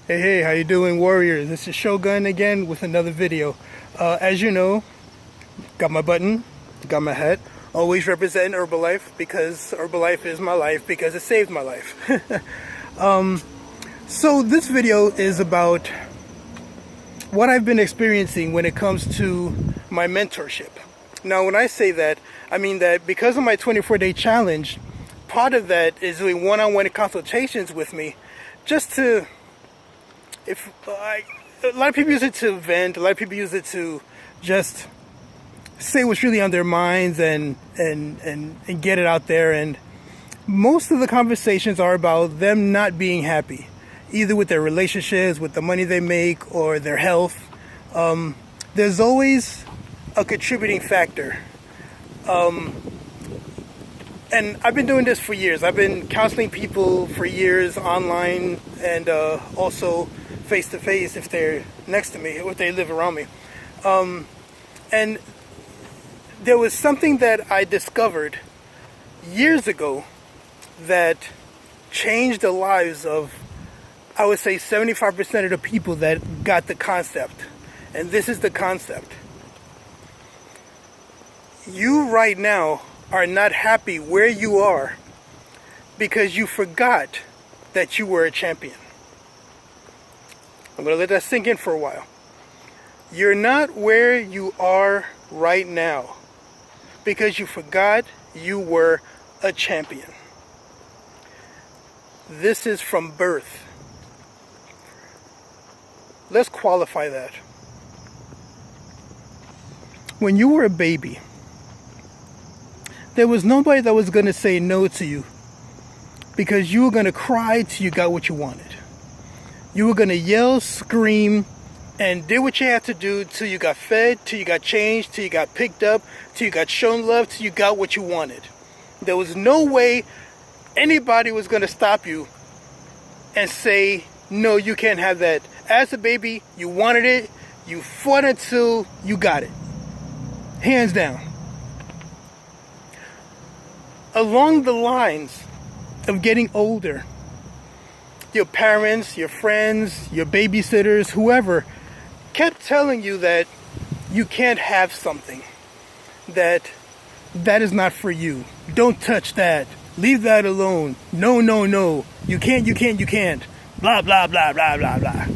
Hey, how you doing, warriors? This is Shogun again with another video. As you know, got my button, got my hat. Always represent Herbalife because Herbalife is my life because it saved my life. So this video is about what I've been experiencing when it comes to my mentorship. Now, when I say that, I mean that because of my 24-day challenge, part of that is doing one-on-one consultations with me, just to, a lot of people use it to vent, a lot of people use it to just say what's really on their minds and get it out there. And most of the conversations are about them not being happy, either with their relationships, with the money they make, or their health. There's always a contributing factor. And I've been doing this for years. I've been counseling people for years online and also face-to-face if they're next to me or if they live around me. And there was something that I discovered years ago that changed the lives of, I would say, 75% of the people that got the concept. And this is the concept. You right now are not happy where you are because you forgot that you were a champion. I'm going to let that sink in for a while. You're not where you are right now because you forgot you were a champion. This is from birth. Let's qualify that. When you were a baby, there was nobody that was going to say no to you because you were going to cry till you got what you wanted. You were going to yell, scream, and did what you had to do till you got fed, till you got changed, till you got picked up, till you got shown love, till you got what you wanted. There was no way anybody was going to stop you and say, no, you can't have that. As a baby, you wanted it, you fought until you got it. Hands down. Along the lines of getting older, your parents, your friends, your babysitters, whoever, kept telling you that you can't have something, that is not for you. Don't touch that. Leave that alone. No, no, no. You can't. Blah, blah, blah, blah, blah, blah.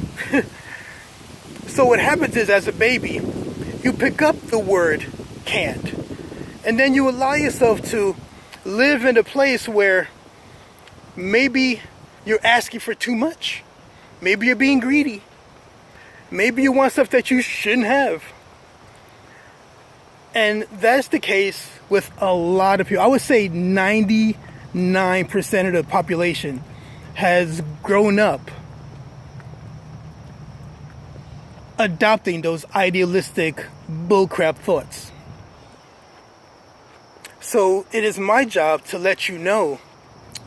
So what happens is, as a baby, you pick up the word can't. And then you allow yourself to live in a place where maybe you're asking for too much. Maybe you're being greedy. Maybe you want stuff that you shouldn't have. And that's the case with a lot of people. I would say 99% of the population has grown up adopting those idealistic bullcrap thoughts. So it is my job to let you know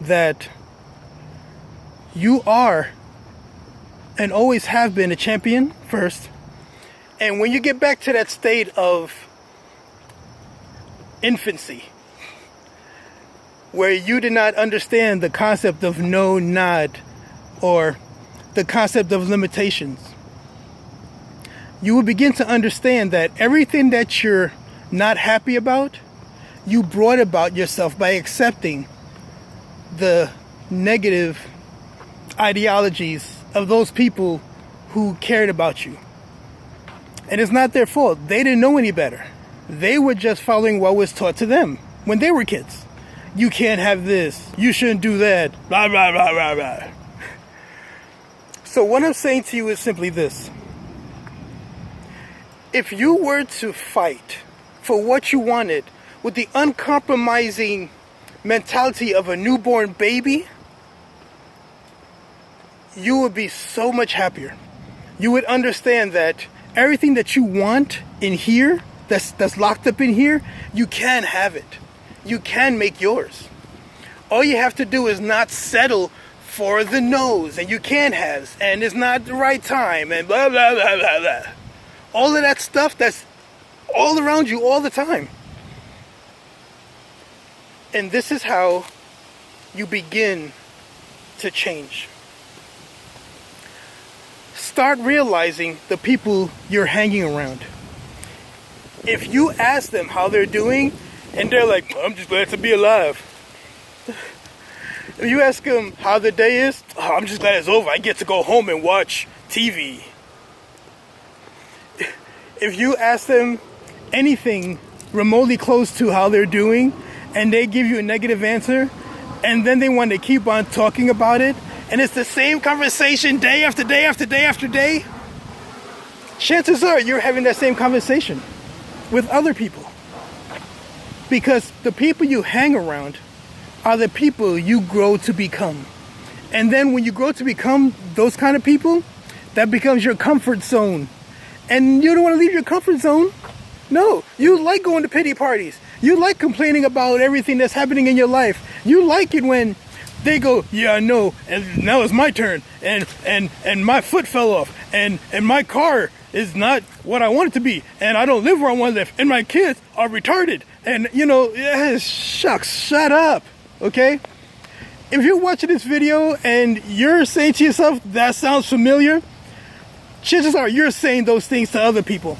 that you are and always have been a champion first. And when you get back to that state of infancy, where you did not understand the concept of no, not, or the concept of limitations, you will begin to understand that everything that you're not happy about, you brought about yourself by accepting the negative ideologies of those people who cared about you. And it's not their fault. They didn't know any better. They were just following what was taught to them when they were kids. You can't have this. You shouldn't do that. Blah, blah, blah, blah, blah. So what I'm saying to you is simply this. If you were to fight for what you wanted with the uncompromising mentality of a newborn baby, you would be so much happier. You would understand that everything that you want in here, that's locked up in here, you can have it. You can make yours. All you have to do is not settle for the no's and you can't have, and it's not the right time, and blah, blah, blah, blah, blah. All of that stuff that's all around you all the time. And this is how you begin to change. start realizing the people you're hanging around. If you ask them how they're doing, and they're like, I'm just glad to be alive. If you ask them how the day is, oh, I'm just glad it's over. I get to go home and watch TV. If you ask them anything remotely close to how they're doing, and they give you a negative answer, and then they want to keep on talking about it, and it's the same conversation day after day after day after day, chances are you're having that same conversation with other people. Because the people you hang around are the people you grow to become. And then when you grow to become those kind of people, that becomes your comfort zone. And you don't want to leave your comfort zone. No, you like going to pity parties. You like complaining about everything that's happening in your life. You like it when they go, yeah, I know, and now it's my turn, and my foot fell off, and my car is not what I want it to be, and I don't live where I want to live, and my kids are retarded, and shucks, shut up, okay? If you're watching this video and you're saying to yourself, that sounds familiar, chances are you're saying those things to other people.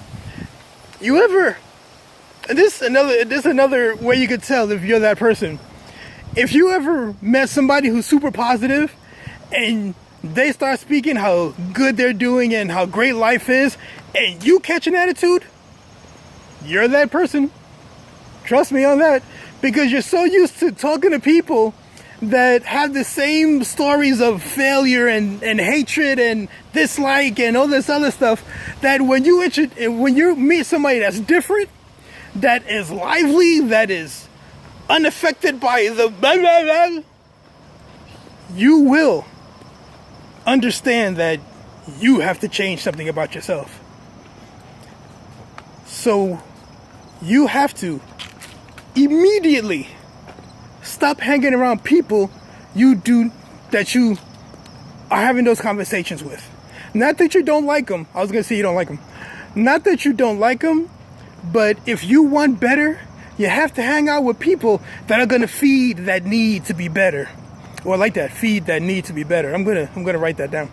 This is another way you could tell if you're that person. If you ever met somebody who's super positive and they start speaking how good they're doing and how great life is, and you catch an attitude, you're that person. Trust me on that. Because you're so used to talking to people that have the same stories of failure and hatred and dislike and all this other stuff, that when you meet somebody that's different, that is lively, that is unaffected by the blah, blah, blah, you will understand that you have to change something about yourself. So you have to immediately stop hanging around people that you are having those conversations with. Not that you don't like them. I was going to say you don't like them. Not that you don't like them, but if you want better, you have to hang out with people that are going to feed that need to be better. Or like that, feed that need to be better. I'm gonna write that down.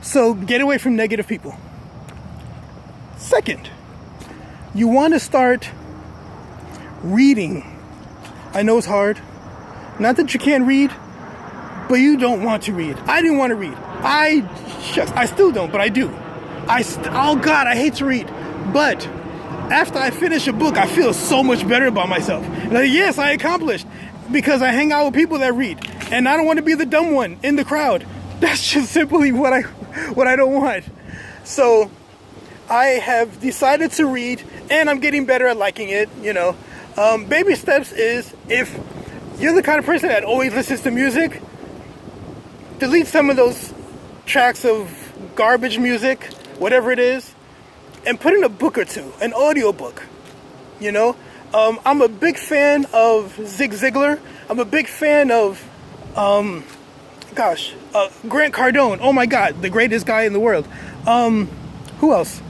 So get away from negative people. Second, you want to start reading. I know it's hard. Not that you can't read, but you don't want to read. I didn't want to read. I still don't, but I do. Oh God, I hate to read. But after I finish a book, I feel so much better about myself. Like, yes, I accomplished, because I hang out with people that read, and I don't want to be the dumb one in the crowd. That's just simply what I don't want. So I have decided to read, and I'm getting better at liking it. Baby steps is, if you're the kind of person that always listens to music, delete some of those tracks of garbage music, whatever it is, and put in a book or two, an audio book. I'm a big fan of Zig Ziglar. I'm a big fan of, Grant Cardone. Oh my God, the greatest guy in the world. Who else?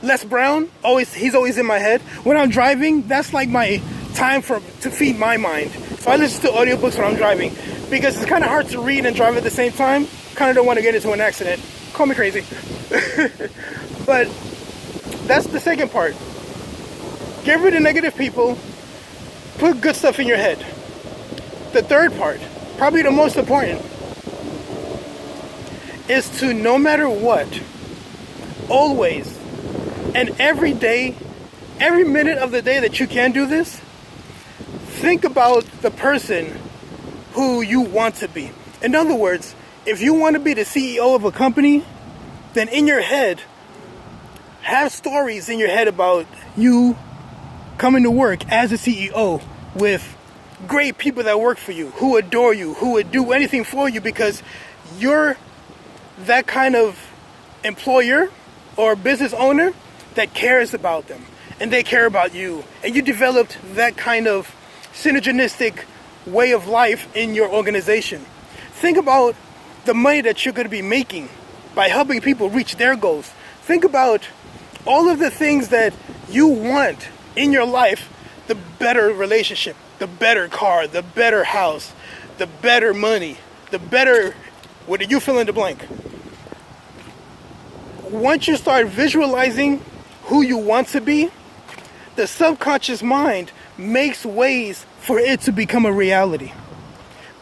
Les Brown. He's always in my head. When I'm driving, that's like my time to feed my mind. So I listen to audiobooks when I'm driving, because it's kind of hard to read and drive at the same time. Kind of don't want to get into an accident. Call me crazy. But that's the second part. Get rid of negative people. Put good stuff in your head. The third part, probably the most important, is to, no matter what, always and every day, every minute of the day that you can do this, think about the person who you want to be. In other words, if you want to be the CEO of a company, then in your head, have stories in your head about you coming to work as a CEO with great people that work for you, who adore you, who would do anything for you, because you're that kind of employer or business owner that cares about them, and they care about you, and you developed that kind of synergistic way of life in your organization. Think about the money that you're going to be making by helping people reach their goals. Think about all of the things that you want in your life: the better relationship, the better car, the better house, the better money, the better What do you fill in the blank? Once you start visualizing who you want to be, the subconscious mind makes ways for it to become a reality.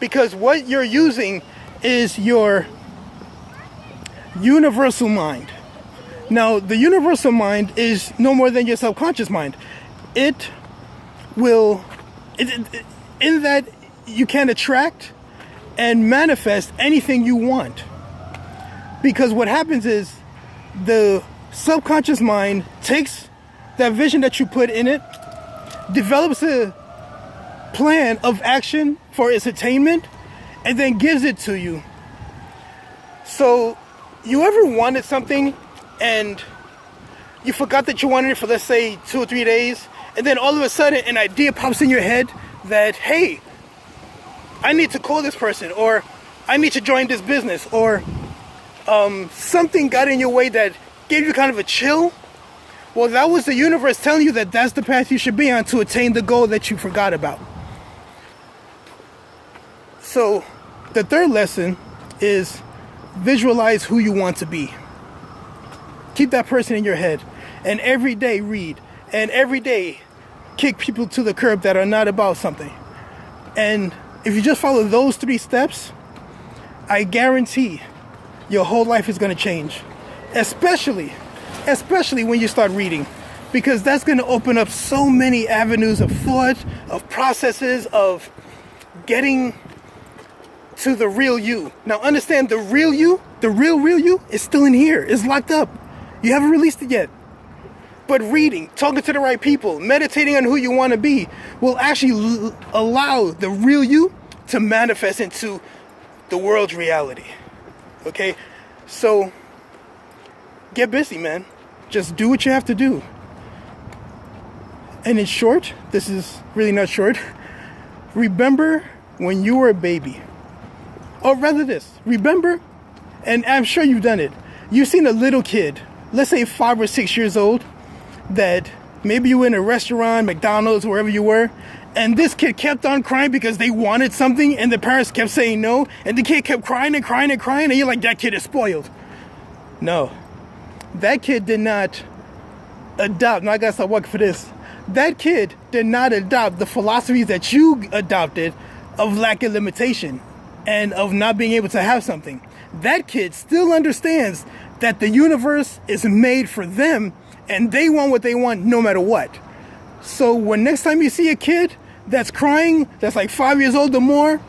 Because what you're using is your universal mind. Now, the universal mind is no more than your subconscious mind. In that you can attract and manifest anything you want. Because what happens is the subconscious mind takes that vision that you put in it, develops a plan of action for its attainment, and then gives it to you. So, you ever wanted something and you forgot that you wanted it for, let's say, 2 or 3 days, and then all of a sudden an idea pops in your head that, hey, I need to call this person, or I need to join this business, or something got in your way that gave you kind of a chill? Well, that was the universe telling you that that's the path you should be on to attain the goal that you forgot about. So, the third lesson is visualize who you want to be. Keep that person in your head, and every day read, and every day kick people to the curb that are not about something. And if you just follow those 3 steps, I guarantee your whole life is going to change. Especially when you start reading, because that's going to open up so many avenues of thought, of processes, of getting to the real you. Now understand, the real you, the real you is still in here. It's locked up. You haven't released it yet. But reading, talking to the right people, meditating on who you want to be will actually allow the real you to manifest into the world's reality. Okay? So get busy, man. Just do what you have to do. And in short, this is really not short. Remember when you were a baby. Or rather this, remember, and I'm sure you've done it. You've seen a little kid, let's say 5 or 6 years old, that maybe you were in a restaurant, McDonald's, wherever you were, and this kid kept on crying because they wanted something and the parents kept saying no, and the kid kept crying and crying and crying, and you're like, that kid is spoiled. No, that kid did not adopt, now I gotta start working for this. That kid did not adopt the philosophies that you adopted of lack of limitation and of not being able to have something. That kid still understands that the universe is made for them and they want what they want no matter what. So when next time you see a kid that's crying, that's like 5 years old or more,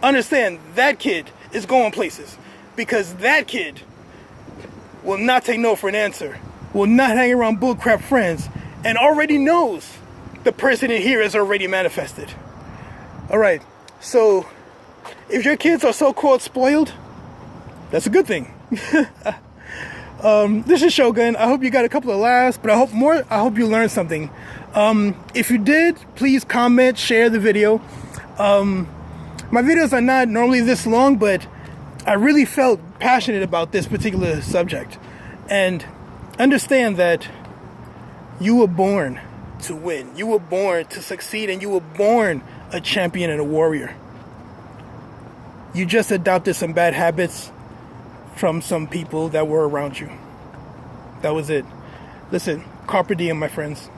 understand that kid is going places, because that kid will not take no for an answer, will not hang around bullcrap friends, and already knows the person in here is already manifested. All right, so if your kids are so-called spoiled, that's a good thing. This is Shogun. I hope you got a couple of laughs, but I hope you learned something. If you did, please comment, share the video. My videos are not normally this long, but I really felt passionate about this particular subject. And understand that you were born to win. You were born to succeed, and you were born a champion and a warrior. You just adopted some bad habits from some people that were around you. That was it. Listen, carpe diem, my friends.